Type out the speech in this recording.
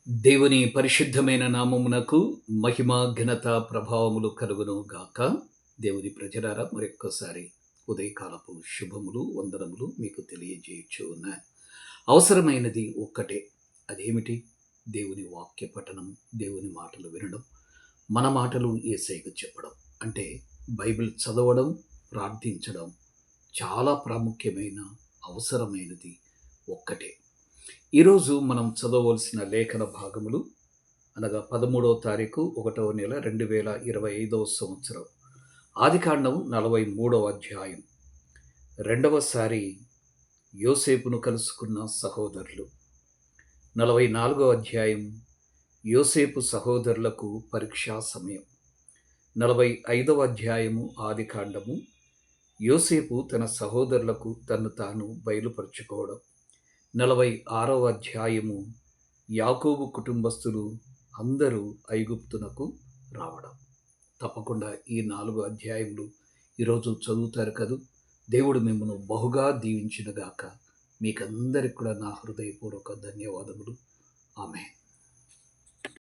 దేవుని పరిశుద్ధమైన నామమునకు మహిమ ఘనత ప్రభావములు కలుగును గాక. దేవుని ప్రజలారా, మరొక్కసారి ఉదయకాలపు శుభములు వందనములు మీకు తెలియజేయచ్చు ఉన్నాయి. అవసరమైనది ఒక్కటే. అదేమిటి? దేవుని వాక్య పఠనం, దేవుని మాటలు వినడం, మన మాటలు యేసయ్యకు చెప్పడం. అంటే బైబిల్ చదవడం, ప్రార్థించడం చాలా ప్రాముఖ్యమైన, అవసరమైనది ఒక్కటే. ఈరోజు మనం చదవవలసిన లేఖన భాగములు అనగా 13వ తారీఖు 1వ నెల 2025వ సంవత్సరం ఆదికాండం 43వ అధ్యాయం. రెండవసారి యోసేపును కలుసుకున్న సహోదరులు. 44వ అధ్యాయం యోసేపు సహోదరులకు పరీక్షా సమయం. 45వ అధ్యాయము ఆదికాండము యోసేపు తన సహోదరులకు తన్ను తాను బయలుపరుచుకోవడం. 46వ అధ్యాయము యాకోబు కుటుంబస్తులు అందరూ ఐగుప్తునకు రావడం. తప్పకుండా ఈ 4 అధ్యాయములు ఈరోజు చదువుతారు కదూ. దేవుడు మిమ్మల్ని బహుగా దీవించునుగాక. మీకందరికి కూడా నా హృదయపూర్వక ధన్యవాదములు. ఆమేన్.